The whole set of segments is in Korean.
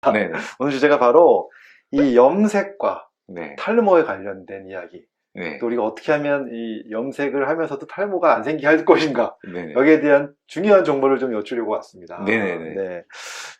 네네. 오늘 주제가 바로 이 염색과 네. 탈모에 관련된 이야기. 네. 또 우리가 어떻게 하면 이 염색을 하면서도 탈모가 안 생기게 할 것인가. 네네. 여기에 대한 중요한 정보를 좀 여쭈려고 왔습니다. 네네네. 네.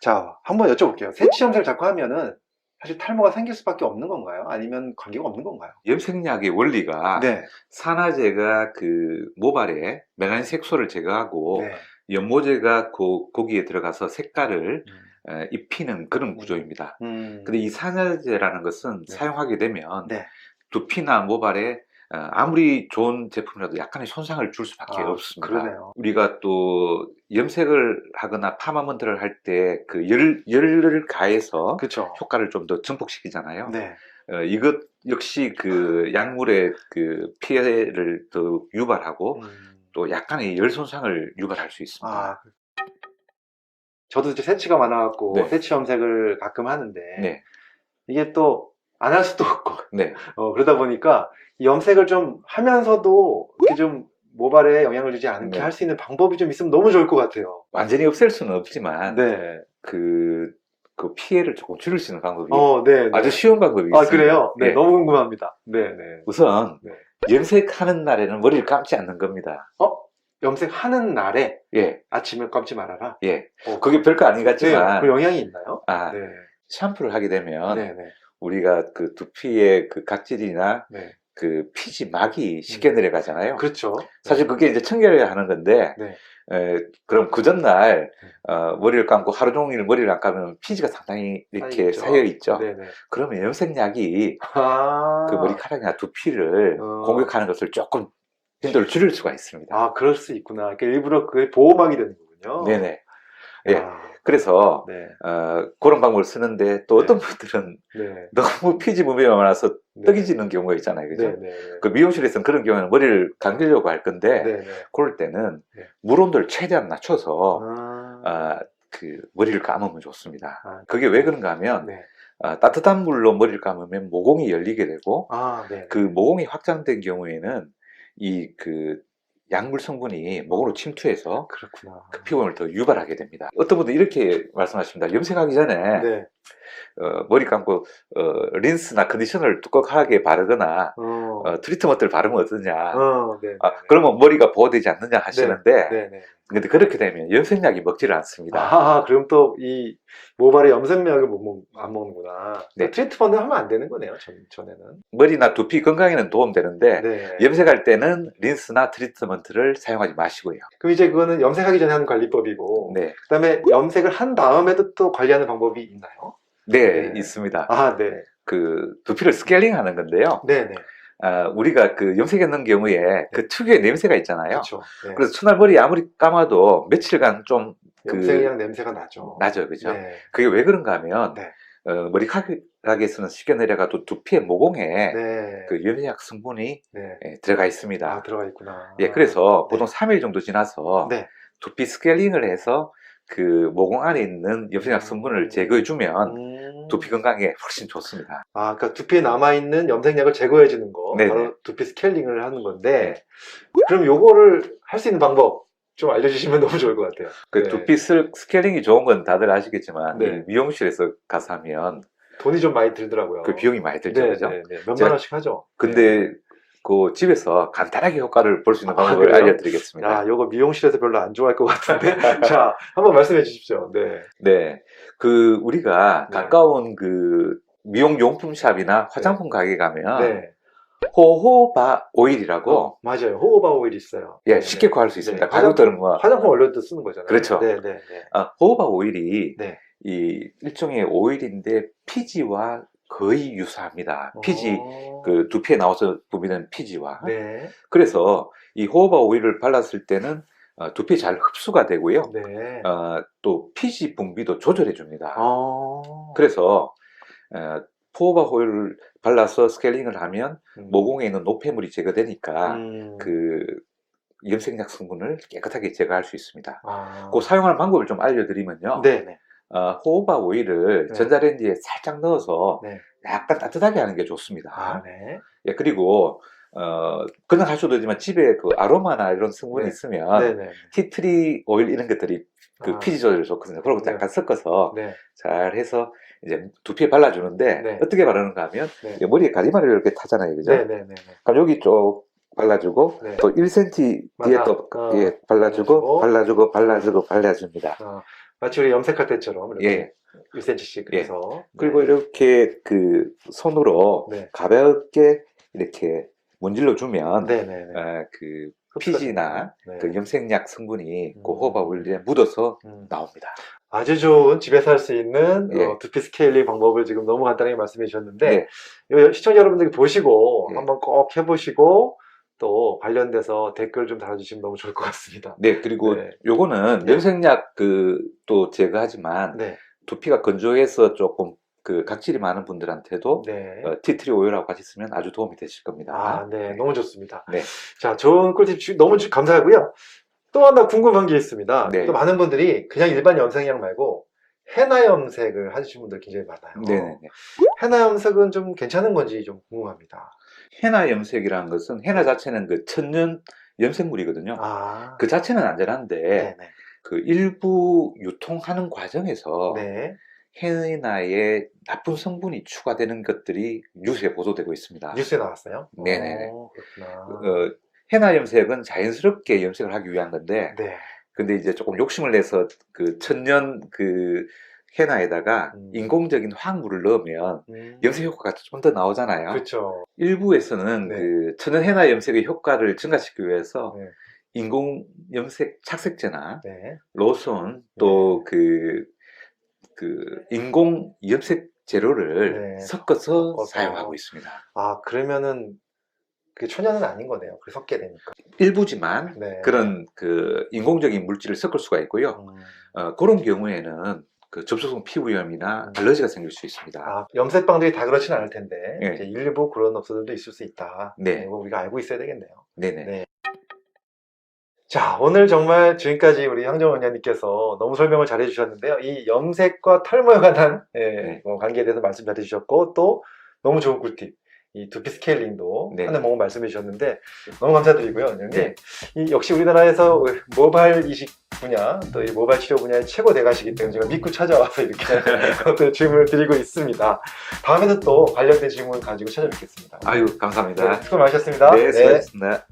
자, 한번 여쭤볼게요. 새치 염색을 자꾸 하면은 사실 탈모가 생길 수밖에 없는 건가요? 아니면 관계가 없는 건가요? 염색약의 원리가 네. 산화제가 그 모발에 멜라닌 색소를 제거하고 네. 연모제가 거기에 들어가서 색깔을 음. 입히는 그런 구조입니다. 음. 근데 이 산화제라는 것은 네. 사용하게 되면 네. 두피나 모발에 아무리 좋은 제품이라도 약간의 손상을 줄 수밖에 아, 없습니다. 그러네요. 우리가 또 염색을 하거나 파마먼트를 할 때 그 열을 가해서 그쵸. 효과를 좀 더 증폭시키잖아요. 네. 이것 역시 그 약물의 그 피해를 더 유발하고 또 약간의 열 손상을 유발할 수 있습니다. 아, 저도 이제 새치가 많아갖고 네. 새치 염색을 가끔 하는데 네, 이게 또 안 할 수도 없고 네, 그러다 보니까 이 염색을 좀 하면서도 이렇게 좀 모발에 영향을 주지 않게 네. 할 수 있는 방법이 좀 있으면 너무 좋을 것 같아요. 완전히 없앨 수는 없지만 네. 그 피해를 조금 줄일 수 있는 방법이 네, 네. 아주 쉬운 방법이 아, 있습니다. 그래요? 네, 예. 너무 궁금합니다. 네, 네. 우선 네. 염색하는 날에는 머리를 감지 않는 겁니다. 염색하는 날에 예, 아침에 감지 말아라? 예. 그게 별거 아닌 것 네, 같지만 그 영향이 있나요? 아, 네. 샴푸를 하게 되면 네, 네. 우리가 그 두피의 그 각질이나 네. 그 피지막이 쉽게 내려가잖아요. 그렇죠. 사실 그게 이제 청결해야 하는 건데 네. 그럼 그 전날 머리를 감고 하루 종일 머리를 안 감으면 피지가 상당히 이렇게 쌓여 있죠. 네네. 그러면 염색약이 아, 그 머리카락이나 두피를 공격하는 것을 조금 빈도를 줄일 수가 있습니다. 그럴 수 있구나. 그러니까 일부러 그게 보호막이 되는 거군요. 네네. 예. 아, 그래서 네. 그런 방법을 쓰는데 또 네. 어떤 분들은 네. 너무 피지 분비가 많아서 네. 떡이 지는 경우가 있잖아요. 그죠? 네. 그 미용실에서는 그런 경우에는 머리를 감기려고 할 건데 네. 네. 그럴 때는 네. 물 온도를 최대한 낮춰서 아, 그 머리를 감으면 좋습니다. 아, 그게 왜 그런가 하면 네. 따뜻한 물로 머리를 감으면 모공이 열리게 되고 아, 네. 그 모공이 확장된 경우에는 이 그 약물 성분이 모공으로 침투해서 그렇구나. 그 피부염을 더 유발하게 됩니다. 어떤 분들 이렇게 말씀하십니다. 염색하기 전에 네. 머리 감고 린스나 컨디셔너를 두껍게 바르거나 트리트먼트를 바르면 어떠냐. 네. 그러면 머리가 보호되지 않느냐 하시는데 네. 네. 근데 그렇게 되면 염색약이 먹지를 않습니다. 아, 그럼 또 이 모발에 염색약을 안 먹는구나. 네. 트리트먼트 하면 안 되는 거네요, 전에는. 머리나 두피 건강에는 도움되는데 네. 염색할 때는 린스나 트리트먼트를 사용하지 마시고요. 그럼 이제 그거는 염색하기 전에 하는 관리법이고, 네, 그다음에 염색을 한 다음에도 또 관리하는 방법이 있나요? 네, 네. 있습니다. 아, 네. 그 두피를 스케일링 하는 건데요. 네네. 우리가 그 염색했는 경우에 그 특유의 냄새가 있잖아요. 그렇죠. 네. 그래서 첫날 머리 아무리 감아도 며칠간 좀 염색약 냄새가 나죠. 나죠, 그죠? 네. 그게 왜 그런가 하면 네. 머리카락에서는 쉽게 내려가도 두피의 모공에 네. 그 염색약 성분이 네. 들어가 있습니다. 들어가 있구나. 예, 그래서 네. 보통 3일 정도 지나서 네. 두피 스케일링을 해서 그 모공 안에 있는 염색약 성분을 제거해주면 두피 건강에 훨씬 좋습니다. 그러니까 두피에 남아있는 염색약을 제거해주는 거. 네네. 바로 두피 스케일링을 하는 건데, 그럼 요거를 할 수 있는 방법 좀 알려주시면 너무 좋을 것 같아요. 그 네. 두피 스케일링이 좋은 건 다들 아시겠지만 네. 이 미용실에서 가서 하면 돈이 좀 많이 들더라고요. 그 비용이 많이 들죠, 네, 그죠? 네, 네. 몇만 원씩 하죠. 근데 그 집에서 간단하게 효과를 볼 수 있는 방법을 그래요? 알려드리겠습니다. 요거 미용실에서 별로 안 좋아할 것 같은데. 자, 한번 말씀해 주십시오. 네. 네, 그 우리가 네. 가까운 그 미용용품 샵이나 화장품 가게 가면 네. 호호바 오일이라고 맞아요. 호호바 오일 있어요. 예, 네, 쉽게 네. 구할 수 있습니다. 네. 가격들은 뭐 화장품 원료도 쓰는 거잖아요. 그렇죠. 네, 네, 네. 호호바 오일이 네. 이 일종의 오일인데 피지와 거의 유사합니다. 피지 그 두피에 나와서 분비되는 피지와. 네. 그래서 이 호호바 오일을 발랐을 때는 두피에 잘 흡수가 되고요. 네. 또 피지 분비도 조절해 줍니다. 어. 그래서 호호바 오일을 발라서 스케일링을 하면 모공에 있는 노폐물이 제거되니까 그 염색약 성분을 깨끗하게 제거할 수 있습니다. 그 사용하는 방법을 좀 알려드리면요. 네. 호호바 오일을 네. 전자레인지에 살짝 넣어서 네. 약간 따뜻하게 하는 게 좋습니다. 네. 예, 그리고 그냥 하셔도 되지만 집에 그 아로마나 이런 성분이 네. 있으면 네네. 티트리 오일 이런 것들이 그 피지 조절에 좋거든요. 그런 것도 네. 약간 섞어서 네. 잘 해서 이제 두피에 발라주는데 네. 어떻게 바르는가 하면 네. 머리에 가리마를 이렇게 타잖아요, 그죠? 네네네. 그럼 여기 쪽 발라주고 네. 또 1cm 뒤에 맞아. 또 예, 발라주고 발라줍니다. 마치 우리 염색할 때처럼 이렇게 예. 1cm씩 그래서 그리고 이렇게 그 손으로 네. 가볍게 이렇게 문질러 주면 네네네. 그 피지나 네. 그 염색약 성분이 그 호흡 오일에 묻어서 나옵니다. 아주 좋은 집에서 할 수 있는 예. 두피 스케일링 방법을 지금 너무 간단하게 말씀해 주셨는데 네. 이거 시청자 여러분들이 보시고 예. 한번 꼭 해보시고 또 관련돼서 댓글 좀 달아주시면 너무 좋을 것 같습니다. 네, 그리고 네. 요거는 네. 염색약 또 제거하지만 네. 두피가 건조해서 조금 그 각질이 많은 분들한테도 네. 티트리 오일하고 같이 쓰면 아주 도움이 되실 겁니다. 네. 너무 좋습니다. 네. 자, 좋은 꿀팁 너무 감사하고요. 또 하나 궁금한 게 있습니다. 네. 또 많은 분들이 그냥 일반 염색약 말고 헤나 염색을 하시는 분들 굉장히 많아요. 네네네. 헤나 염색은 좀 괜찮은 건지 좀 궁금합니다. 헤나 염색이라는 것은 헤나 자체는 그 천연 염색물이거든요. 그 자체는 안전한데 네네. 그 일부 유통하는 과정에서 네. 헤나에 나쁜 성분이 추가되는 것들이 뉴스에 보도되고 있습니다. 뉴스에 나왔어요? 네네네. 그렇구나. 헤나 염색은 자연스럽게 염색을 하기 위한 건데, 네. 근데 이제 조금 욕심을 내서 그 천연 그 헤나에다가 인공적인 화학물을 넣으면 염색 효과가 좀 더 나오잖아요. 그렇죠. 일부에서는 네. 그 천연 헤나 염색의 효과를 증가시키기 위해서 네. 인공 염색 착색제나 네. 로션 또 그 인공 염색 재료를 네. 섞어서 사용하고 있습니다. 그러면은 그게 천연은 아닌 거네요. 그 섞게 되니까. 일부지만 네. 그런 그 인공적인 물질을 섞을 수가 있고요. 그런 경우에는 그 접촉성 피부염이나 알러지가 생길 수 있습니다. 염색방들이 다 그렇지는 않을 텐데 네. 이제 일부 그런 업소들도 있을 수 있다. 네. 이거 우리가 알고 있어야 되겠네요. 네네. 네. 자, 오늘 정말 지금까지 우리 황정원 원장님께서 너무 설명을 잘 해주셨는데요. 이 염색과 탈모에 관한 관계에 대해서 말씀 잘 해주셨고 또 너무 좋은 꿀팁. 이 두피 스케일링도 하는 방법 말씀해 주셨는데 너무 감사드리고요, 원장님. 네. 역시 우리나라에서 모발 이식 분야 또 이 모발 치료 분야의 최고 대가시기 때문에 제가 믿고 찾아와서 이렇게 또 질문을 드리고 있습니다. 다음에도 또 관련된 질문 가지고 찾아뵙겠습니다. 아유, 감사합니다. 수고 많으셨습니다. 네, 수고하셨습니다.